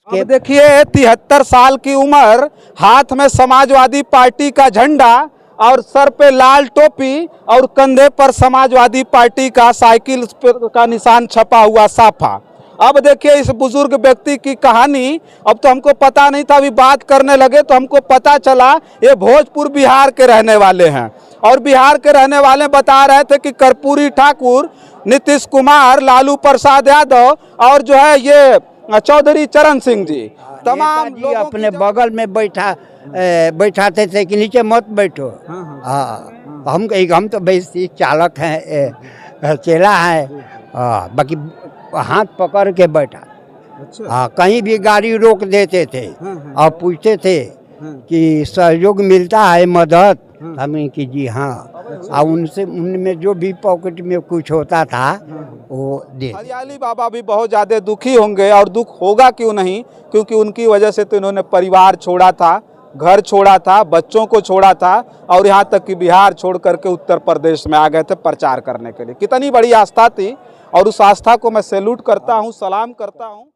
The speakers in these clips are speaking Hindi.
अब देखिए 73 साल की उम्र, हाथ में समाजवादी पार्टी का झंडा और सर पे लाल टोपी और कंधे पर समाजवादी पार्टी का साइकिल का निशान छपा हुआ साफा। अब देखिए इस बुजुर्ग व्यक्ति की कहानी। अब तो हमको पता नहीं था, अभी बात करने लगे तो हमको पता चला ये भोजपुर बिहार के रहने वाले हैं। और बिहार के रहने वाले बता रहे थे कि कर्पूरी ठाकुर, नीतीश कुमार, लालू प्रसाद यादव और जो है ये चौधरी चरण सिंह जी, तमाम जी अपने बगल में बैठाते थे कि नीचे मत बैठो। हाँ, हम तो वैसे चालक हैं, चेला है, बाकी हाथ पकड़ के बैठा। अच्छा। हाँ, कहीं भी गाड़ी रोक देते थे और पूछते थे कि सहयोग मिलता है, मदद। हमें कि जी हाँ। और उनमें जो भी पॉकेट में कुछ होता था वो दे। हरियाली बाबा भी बहुत ज़्यादा दुखी होंगे, और दुख होगा क्यों नहीं, क्योंकि उनकी वजह से तो इन्होंने परिवार छोड़ा था, घर छोड़ा था, बच्चों को छोड़ा था, और यहाँ तक कि बिहार छोड़ करके उत्तर प्रदेश में आ गए थे प्रचार करने के लिए। कितनी बड़ी आस्था थी, और उस आस्था को मैं सैल्यूट करता हूँ, सलाम करता हूँ।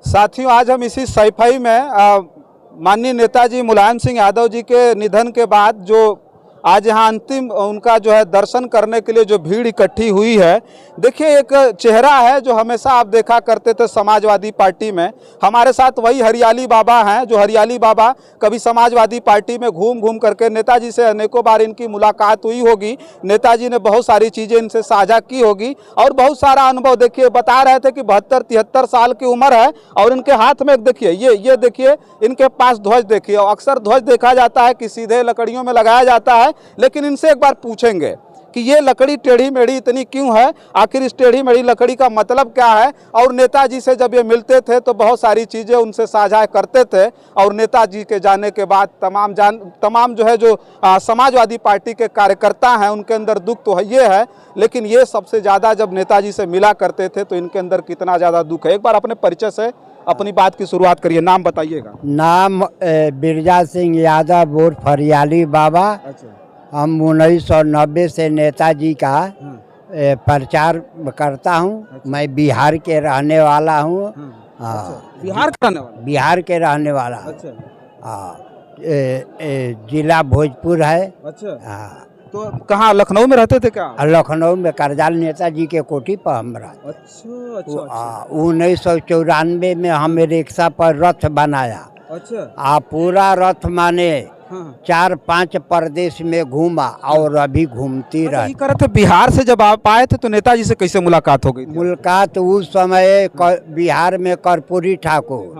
साथियों, आज हम इसी सैफई में माननीय नेताजी मुलायम सिंह यादव जी के निधन के बाद जो आज यहाँ अंतिम उनका जो है दर्शन करने के लिए जो भीड़ इकट्ठी हुई है, देखिए एक चेहरा है जो हमेशा आप देखा करते थे समाजवादी पार्टी में। हमारे साथ वही हरियाली बाबा हैं, जो हरियाली बाबा कभी समाजवादी पार्टी में घूम घूम करके, नेताजी से अनेकों बार इनकी मुलाकात हुई होगी, नेताजी ने बहुत सारी चीज़ें इनसे साझा की होगी, और बहुत सारा अनुभव। देखिए बता रहे थे कि 72-73 साल की उम्र है, और इनके हाथ में देखिए ये देखिए इनके पास ध्वज देखिए। और अक्सर ध्वज देखा जाता है कि सीधे लकड़ियों में लगाया जाता है, लेकिन इनसे एक बार पूछेंगे कि ये लकड़ी टेढ़ी मेढ़ी इतनी क्यों है, आखिर इस टेढ़ी मेढ़ी लकड़ी का मतलब क्या है। और नेताजी से जब ये मिलते थे तो बहुत सारी चीज़ें उनसे साझा करते थे, और नेताजी के जाने के बाद तमाम जो है जो समाजवादी पार्टी के कार्यकर्ता हैं उनके अंदर दुख तो ये है, लेकिन ये सबसे ज़्यादा जब नेताजी से मिला करते थे तो इनके अंदर कितना ज़्यादा दुख है। एक बार अपने परिचय से अपनी बात की शुरुआत करिए, नाम बताइएगा। नाम बिरजा सिंह यादव उर्फ हरियाली बाबा। अच्छा। हम 1990 से नेताजी का प्रचार करता हूँ। अच्छा। मैं बिहार के रहने वाला हूँ। अच्छा। बिहार का रहने वाला? बिहार के रहने वाला। अच्छा। जिला भोजपुर है। अच्छा। हाँ। तो कहाँ, लखनऊ में रहते थे क्या? लखनऊ में करजाल नेताजी के कोठी पर हम रहते। अच्छा अच्छा। 1994 में हमें रिक्शा पर रथ बनाया। अच्छा। पूरा रथ माने हाँ। 4-5 प्रदेश में घूमा, और अभी घूमती रहे। कर थे बिहार से जब आप आए थे तो नेताजी से कैसे मुलाकात हो गई थी? मुलाकात उस समय बिहार में कर्पूरी ठाकुर,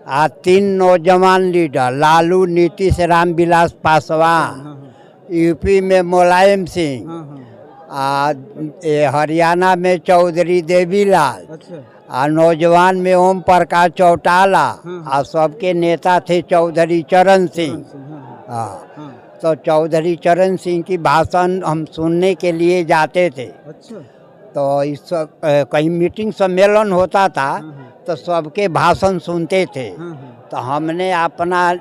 हाँ। 3 नौजवान लीडर, लालू, नीतीश, रामविलास पासवान, यूपी में मुलायम सिंह, हरियाणा में चौधरी देवीलाल, नौजवान में ओम प्रकाश चौटाला, और सबके नेता थे चौधरी चरण सिंह। तो चौधरी चरण सिंह की भाषण हम सुनने के लिए जाते थे। अच्छा। तो इस कहीं मीटिंग सम्मेलन होता था तो सबके भाषण सुनते थे। तो हमने अपना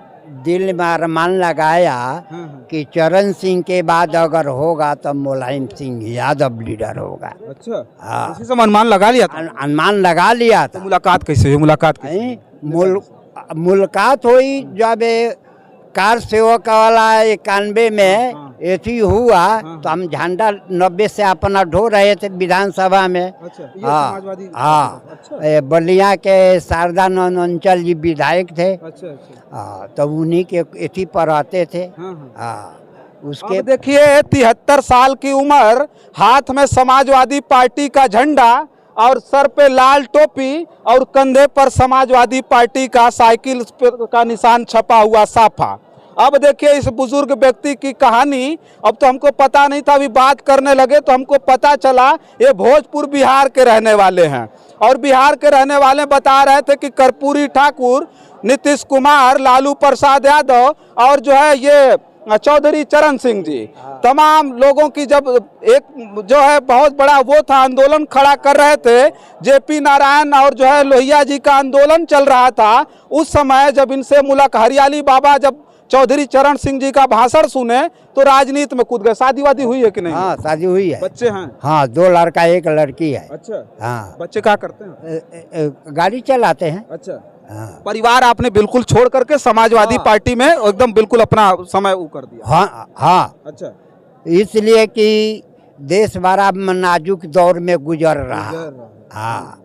दिल में अरमान लगाया कि चरण सिंह के बाद अगर होगा तो मुलायम सिंह यादव लीडर होगा। अच्छा। हाँ, इसी से अनुमान लगा लिया था? अनुमान लगा लिया था। तो मुलाकात कैसे हुई? मुलाकात हुई जब कार सेवक वाला 91 में एथी हुआ, तो हम झंडा 90 से अपना ढो रहे थे विधानसभा में। अच्छा, ये हाँ हाँ। अच्छा। बलिया के शारदानंद अंचल जी विधायक थे। अच्छा अच्छा। तो उन्हीं के एथी पर आते थे। उसके देखिए 73 साल की उम्र, हाथ में समाजवादी पार्टी का झंडा और सर पे लाल टोपी और कंधे पर समाजवादी पार्टी का साइकिल का निशान छपा हुआ साफा। अब देखिए इस बुजुर्ग व्यक्ति की कहानी। अब तो हमको पता नहीं था, अभी बात करने लगे तो हमको पता चला ये भोजपुर बिहार के रहने वाले हैं। और बिहार के रहने वाले बता रहे थे कि कर्पूरी ठाकुर, नीतीश कुमार, लालू प्रसाद यादव और जो है ये चौधरी चरण सिंह जी, तमाम लोगों की जब एक जो है बहुत बड़ा वो था, आंदोलन खड़ा कर रहे थे, जेपी नारायण और जो है लोहिया जी का आंदोलन चल रहा था, उस समय जब इनसे मुलाकात, हरियाली बाबा जब चौधरी चरण सिंह जी का भाषण सुने तो राजनीति में कूद गए। शादी वादी हुई है कि नहीं? हाँ, शादी हुई है। बच्चे हैं? हाँ, 2 लड़का 1 लड़की है। अच्छा। हाँ। बच्चे क्या करते हैं? गाड़ी चलाते हैं। अच्छा। हाँ। परिवार आपने बिल्कुल छोड़ करके समाजवादी पार्टी में एकदम बिल्कुल अपना समय वो कर दिया? हाँ हाँ। अच्छा। इसलिए कि देश बड़ा नाजुक दौर में गुजर रहा। हाँ,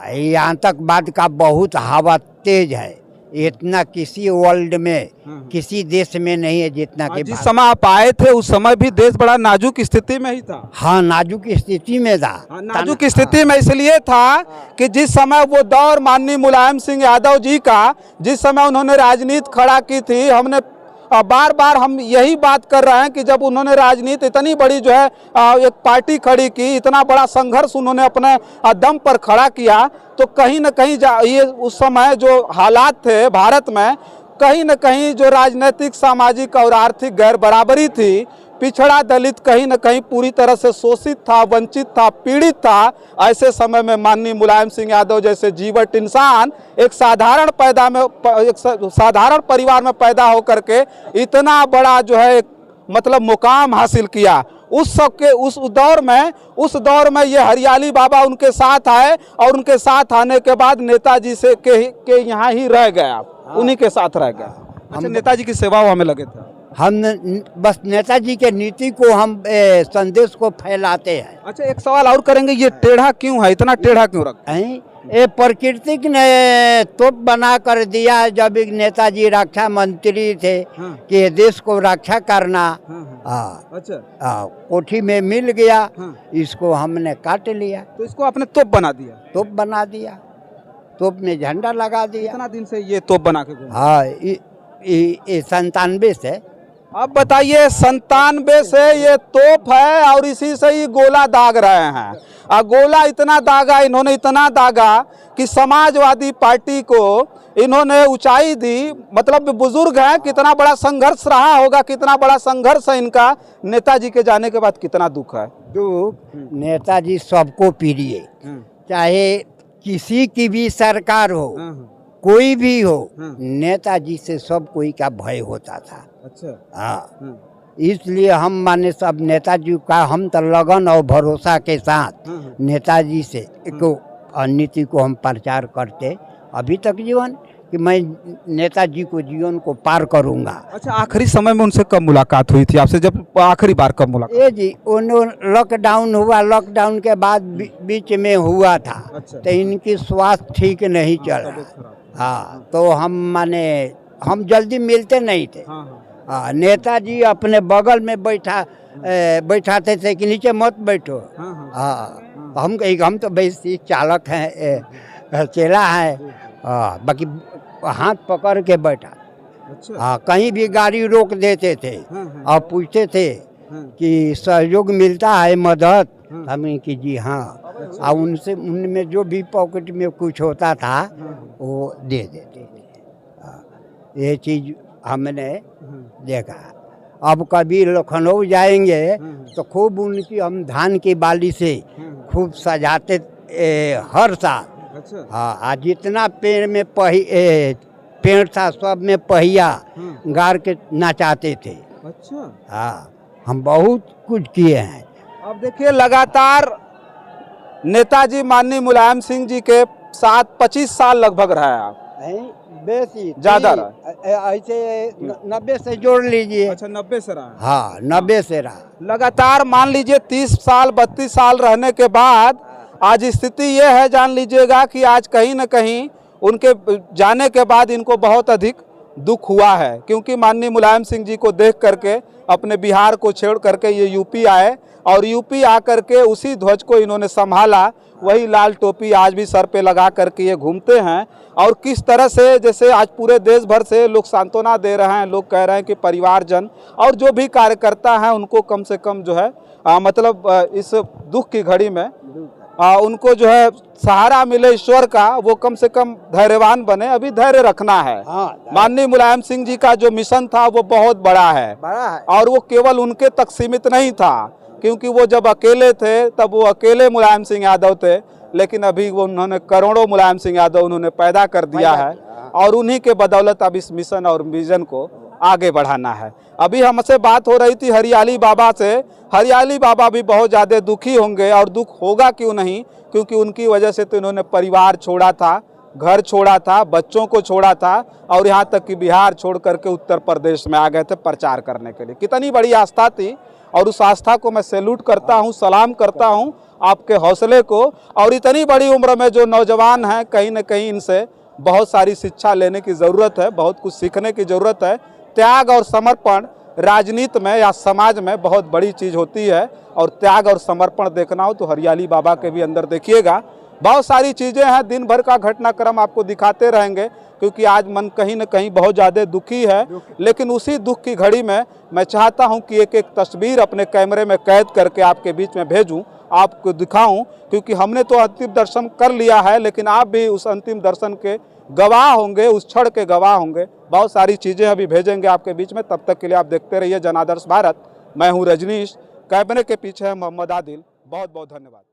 ये आतंकवाद का बहुत हवा तेज है। इतना किसी वर्ल्ड में किसी देश में नहीं है जितना कि जिस समय आप आए थे उस समय भी देश बड़ा नाजुक स्थिति में ही था। हाँ, नाजुक स्थिति में था। नाजुक स्थिति में इसलिए था कि जिस समय वो दौर माननीय मुलायम सिंह यादव जी का, जिस समय उन्होंने राजनीति खड़ा की थी, हमने बार बार हम यही बात कर रहे हैं कि जब उन्होंने राजनीति इतनी बड़ी जो है एक पार्टी खड़ी की, इतना बड़ा संघर्ष उन्होंने अपने दम पर खड़ा किया, तो कहीं न कहीं ये उस समय जो हालात थे भारत में, कहीं न कहीं जो राजनीतिक, सामाजिक और आर्थिक गैर बराबरी थी, पिछड़ा दलित कहीं न कहीं पूरी तरह से शोषित था, वंचित था, पीड़ित था। ऐसे समय में माननीय मुलायम सिंह यादव जैसे जीवट इंसान एक साधारण साधारण परिवार में पैदा होकर के इतना बड़ा जो है मतलब मुकाम हासिल किया। उस दौर में ये हरियाली बाबा उनके साथ आए और उनके साथ आने के बाद नेताजी से के यहाँ ही रह गया, उन्हीं के साथ रह गया। अच्छा, नेताजी की सेवा में लगे थे? हम बस नेताजी के नीति को हम संदेश को फैलाते हैं। अच्छा, एक सवाल और करेंगे, ये टेढ़ा क्यों है, इतना टेढ़ा क्यों रखा है? ये प्रकृति ने तोप बना कर दिया जब एक नेताजी रक्षा मंत्री थे कि देश को रक्षा करना। अच्छा। कोठी में मिल गया, इसको हमने काट लिया, तो इसको आपने तोप बना दिया? तोप बना दिया, तोप में झंडा लगा दिया। कितना दिन से ये तोप बना के? हाँ, ये 97 से। अब बताइए, 97 से ये तोप है और इसी से ही गोला दाग रहे हैं। और गोला इतना दागा, इन्होंने इतना दागा कि समाजवादी पार्टी को इन्होंने ऊंचाई दी। मतलब बुजुर्ग हैं, कितना बड़ा संघर्ष रहा होगा, कितना बड़ा संघर्ष है इनका। नेताजी के जाने के बाद कितना दुख है? दुख, नेताजी सबको प्रिय, चाहे किसी की भी सरकार हो, कोई भी हो, नेताजी से सब कोई का भय होता था। अच्छा। हाँ, इसलिए हम माने सब नेताजी का हम तो लगन और भरोसा के साथ नेताजी से नीति को हम प्रचार करते अभी तक जीवन कि मैं नेताजी को जीवन को पार करूंगा। अच्छा, आखिरी समय में उनसे कब मुलाकात हुई थी आपसे? जब आखिरी बार कब मुलाकात? ये जी, उन्होंने लॉकडाउन हुआ, लॉकडाउन के बाद बीच में हुआ था। अच्छा। तो इनकी स्वास्थ्य ठीक नहीं चल रहा। हाँ, तो हम जल्दी मिलते नहीं थे। हाँ, नेताजी अपने बगल में बैठाते थे कि नीचे मत बैठो। हाँ, हम तो वैसे चालक हैं, चेला है, बाकी हाथ पकड़ के बैठा। अच्छा। हाँ, कहीं भी गाड़ी रोक देते थे और पूछते थे कि सहयोग मिलता है, मदद? हमें कि जी हाँ। और उनमें जो भी पॉकेट में कुछ होता था वो दे देते थे। ये चीज़ हमने देखा। अब कभी लखनऊ जाएंगे तो खूब उनकी हम धान की बाली से खूब सजाते हर साल। अच्छा। हाँ, जितना पेड़ था सब में पहिया गाड़ के नचाते थे। अच्छा। हाँ, हम बहुत कुछ किए हैं। अब देखिए, लगातार नेताजी माननीय मुलायम सिंह जी के साथ 25 साल लगभग रहे आप? बेसी ज्यादा रहा, ऐसे 90 से जोड़ लीजिए। अच्छा, 90 से रहा? हाँ, 90 से रहा। लगातार मान लीजिए 30 साल 32 साल रहने के बाद आज स्थिति ये है, जान लीजिएगा कि आज कहीं न कहीं उनके जाने के बाद इनको बहुत अधिक दुख हुआ है। क्योंकि माननीय मुलायम सिंह जी को देख करके अपने बिहार को छोड़ करके ये यूपी आए और यूपी आकर के उसी ध्वज को इन्होंने संभाला। वही लाल टोपी आज भी सर पे लगा करके ये घूमते हैं। और किस तरह से जैसे आज पूरे देश भर से लोग सांत्वना दे रहे हैं, लोग कह रहे हैं कि परिवारजन और जो भी कार्यकर्ता हैं उनको कम से कम जो है मतलब इस दुख की घड़ी में उनको जो है सहारा मिले ईश्वर का, वो कम से कम धैर्यवान बने। अभी धैर्य रखना है। माननीय मुलायम सिंह जी का जो मिशन था वो बहुत बड़ा है और वो केवल उनके तक सीमित नहीं था, क्योंकि वो जब अकेले थे तब वो अकेले मुलायम सिंह यादव थे, लेकिन अभी वो उन्होंने करोड़ों मुलायम सिंह यादव उन्होंने पैदा कर दिया है और उन्हीं के बदौलत अब इस मिशन और विजन को आगे बढ़ाना है। अभी हमसे बात हो रही थी हरियाली बाबा से। हरियाली बाबा भी बहुत ज़्यादा दुखी होंगे, और दुख होगा क्यों नहीं, क्योंकि उनकी वजह से तो इन्होंने परिवार छोड़ा था, घर छोड़ा था, बच्चों को छोड़ा था, और यहाँ तक कि बिहार छोड़ करके उत्तर प्रदेश में आ गए थे प्रचार करने के लिए। कितनी बड़ी आस्था थी, और उस आस्था को मैं सैल्यूट करता हूँ, सलाम करता हूँ आपके हौसले को। और इतनी बड़ी उम्र में जो नौजवान हैं, कहीं न कहीं इनसे बहुत सारी शिक्षा लेने की ज़रूरत है, बहुत कुछ सीखने की ज़रूरत है। त्याग और समर्पण राजनीति में या समाज में बहुत बड़ी चीज़ होती है, और त्याग और समर्पण देखना हो तो हरियाली बाबा के भी अंदर देखिएगा। बहुत सारी चीज़ें हैं, दिन भर का घटनाक्रम आपको दिखाते रहेंगे, क्योंकि आज मन कहीं न कहीं बहुत ज़्यादा दुखी है। लेकिन उसी दुख की घड़ी में मैं चाहता हूं कि एक एक तस्वीर अपने कैमरे में कैद करके आपके बीच में भेजूं, आपको दिखाऊं, क्योंकि हमने तो अंतिम दर्शन कर लिया है, लेकिन आप भी उस अंतिम दर्शन के गवाह होंगे, उस क्षण के गवाह होंगे। बहुत सारी चीज़ें अभी भेजेंगे आपके बीच में। तब तक के लिए आप देखते रहिए जनादर्श भारत। मैं हूँ रजनीश, कैमरे के पीछे है मोहम्मद आदिल। बहुत बहुत धन्यवाद।